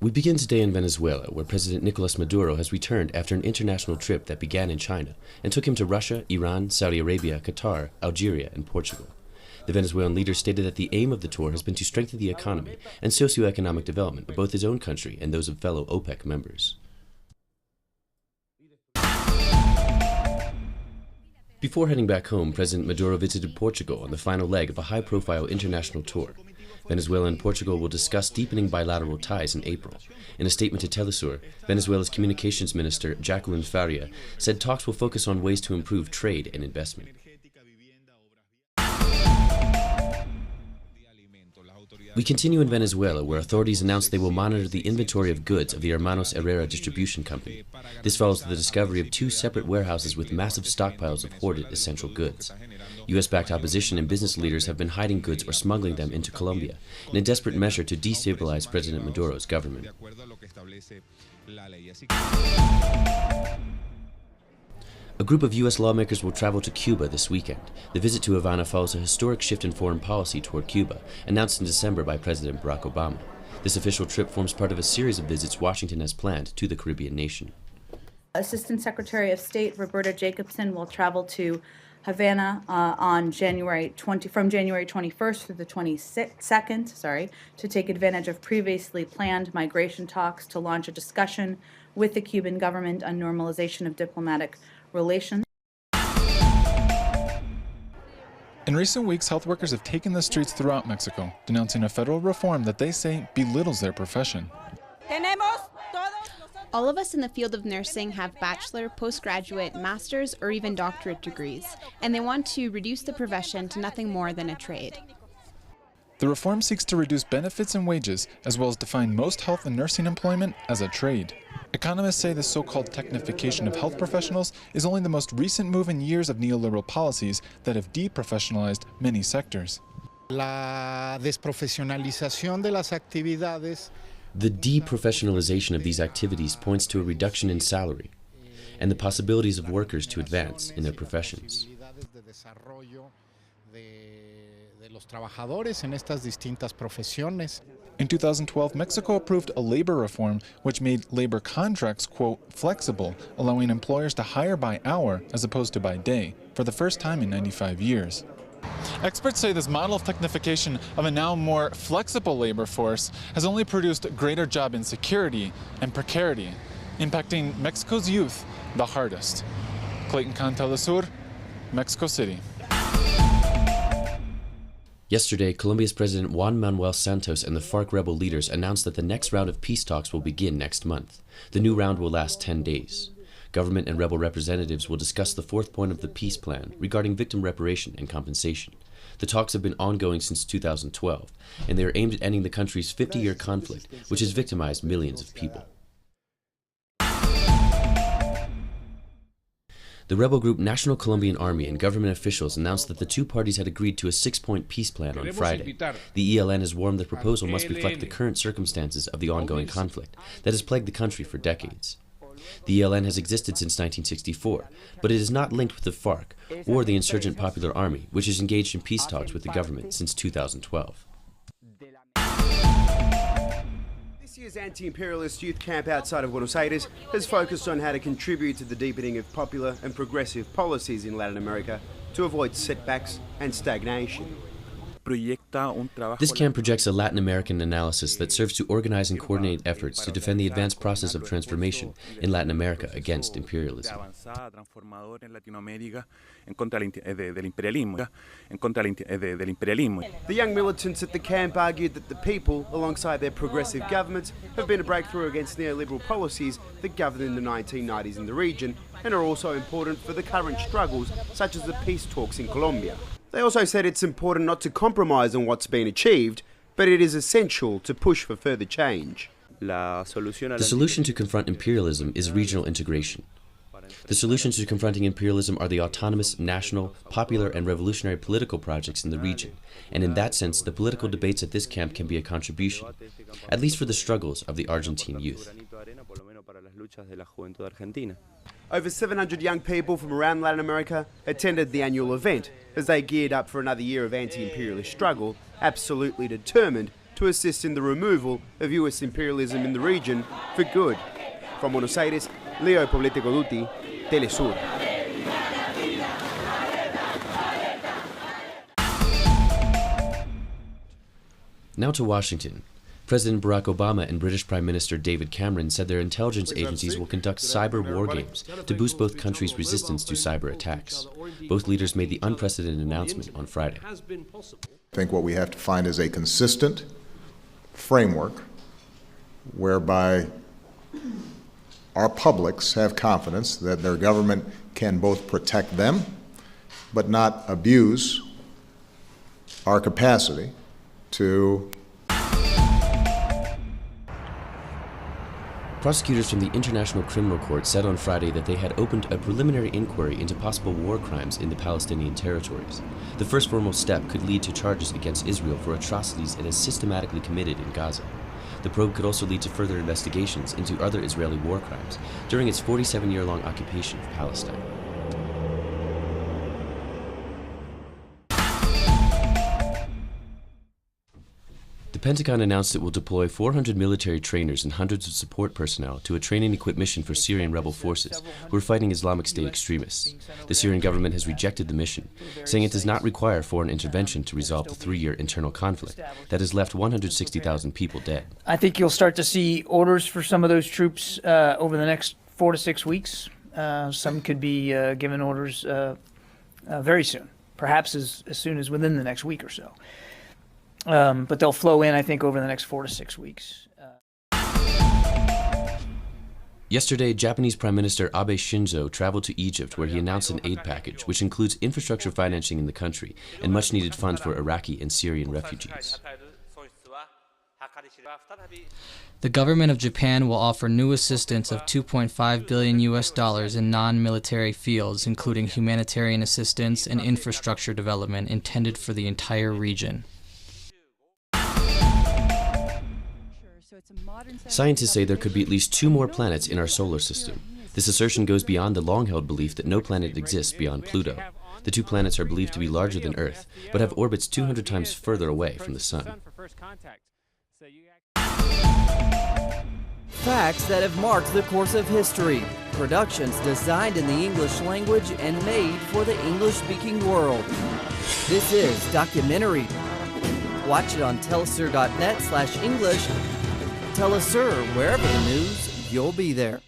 We begin today in Venezuela, where President Nicolas Maduro has returned after an international trip that began in China and took him to Russia, Iran, Saudi Arabia, Qatar, Algeria, and Portugal. The Venezuelan leader stated that the aim of the tour has been to strengthen the economy and socioeconomic development of both his own country and those of fellow OPEC members. Before heading back home, President Maduro visited Portugal on the final leg of a high-profile international tour. Venezuela and Portugal will discuss deepening bilateral ties in April. In a statement to Telesur, Venezuela's communications minister, Jacqueline Faria, said talks will focus on ways to improve trade and investment. We continue in Venezuela, where authorities announced they will monitor the inventory of goods of the Hermanos Herrera distribution company. This follows the discovery of two separate warehouses with massive stockpiles of hoarded essential goods. U.S.-backed opposition and business leaders have been hiding goods or smuggling them into Colombia in a desperate measure to destabilize President Maduro's government. A group of U.S. lawmakers will travel to Cuba this weekend. The visit to Havana follows a historic shift in foreign policy toward Cuba, announced in December by President Barack Obama. This official trip forms part of a series of visits Washington has planned to the Caribbean nation. Assistant Secretary of State Roberta Jacobson will travel to Havana from January 21st through the 22nd, to take advantage of previously planned migration talks to launch a discussion with the Cuban government on normalization of diplomatic relations. In recent weeks, health workers have taken the streets throughout Mexico, denouncing a federal reform that they say belittles their profession. All of us in the field of nursing have bachelor, postgraduate, master's, or even doctorate degrees, and they want to reduce the profession to nothing more than a trade. The reform seeks to reduce benefits and wages, as well as define most health and nursing employment as a trade. Economists say the so-called technification of health professionals is only the most recent move in years of neoliberal policies that have deprofessionalized many sectors. La desprofesionalización de las actividades. The deprofessionalization of these activities points to a reduction in salary and the possibilities of workers to advance in their professions. In 2012, Mexico approved a labor reform which made labor contracts, quote, flexible, allowing employers to hire by hour as opposed to by day, for the first time in 95 years. Experts say this model of technification of a now more flexible labor force has only produced greater job insecurity and precarity, impacting Mexico's youth the hardest. Clayton Kahn, Telesur, Mexico City. Yesterday, Colombia's President Juan Manuel Santos and the FARC rebel leaders announced that the next round of peace talks will begin next month. The new round will last 10 days. Government and rebel representatives will discuss the fourth point of the peace plan regarding victim reparation and compensation. The talks have been ongoing since 2012, and they are aimed at ending the country's 50-year conflict, which has victimized millions of people. The rebel group National Colombian Army and government officials announced that the two parties had agreed to a 6-point peace plan on Friday. The ELN has warned the proposal must reflect the current circumstances of the ongoing conflict that has plagued the country for decades. The ELN has existed since 1964, but it is not linked with the FARC or the Insurgent Popular Army, which is engaged in peace talks with the government since 2012. This year's anti-imperialist youth camp outside of Buenos Aires has focused on how to contribute to the deepening of popular and progressive policies in Latin America to avoid setbacks and stagnation. This camp projects a Latin American analysis that serves to organize and coordinate efforts to defend the advanced process of transformation in Latin America against imperialism. The young militants at the camp argued that the people, alongside their progressive governments, have been a breakthrough against neoliberal policies that governed in the 1990s in the region and are also important for the current struggles, such as the peace talks in Colombia. They also said it's important not to compromise on what's been achieved, but it is essential to push for further change. The solution to confront imperialism is regional integration. The solutions to confronting imperialism are the autonomous, national, popular, and revolutionary political projects in the region, and in that sense, the political debates at this camp can be a contribution, at least for the struggles of the Argentine youth. Over 700 young people from around Latin America attended the annual event as they geared up for another year of anti-imperialist struggle, absolutely determined to assist in the removal of US imperialism in the region for good. From Buenos Aires, Leo Poblete Coduti, Telesur. Now to Washington. President Barack Obama and British Prime Minister David Cameron said their intelligence agencies will conduct cyber war games to boost both countries' resistance to cyber attacks. Both leaders made the unprecedented announcement on Friday. I think what we have to find is a consistent framework whereby our publics have confidence that their government can both protect them but not abuse our capacity to. Prosecutors from the International Criminal Court said on Friday that they had opened a preliminary inquiry into possible war crimes in the Palestinian territories. The first formal step could lead to charges against Israel for atrocities it has systematically committed in Gaza. The probe could also lead to further investigations into other Israeli war crimes during its 47-year-long occupation of Palestine. The Pentagon announced it will deploy 400 military trainers and hundreds of support personnel to a train-and-equip mission for Syrian rebel forces who are fighting Islamic State extremists. The Syrian government has rejected the mission, saying it does not require foreign intervention to resolve the 3-year internal conflict that has left 160,000 people dead. I think you'll start to see orders for some of those troops over the next 4 to 6 weeks. Some could be given orders very soon, perhaps as soon as within the next week or so. But they'll flow in, I think, over the next 4 to 6 weeks. Yesterday, Japanese Prime Minister Abe Shinzo traveled to Egypt, where he announced an aid package, which includes infrastructure financing in the country and much-needed funds for Iraqi and Syrian refugees. The government of Japan will offer new assistance of $2.5 billion in non-military fields, including humanitarian assistance and infrastructure development intended for the entire region. Scientists say there could be at least 2 more planets in our solar system. This assertion goes beyond the long-held belief that no planet exists beyond Pluto. The 2 planets are believed to be larger than Earth, but have orbits 200 times further away from the Sun. Facts that have marked the course of history. Productions designed in the English language and made for the English-speaking world. This is Documentary. Watch it on telesur.net/English. Telesur, wherever the news, you'll be there.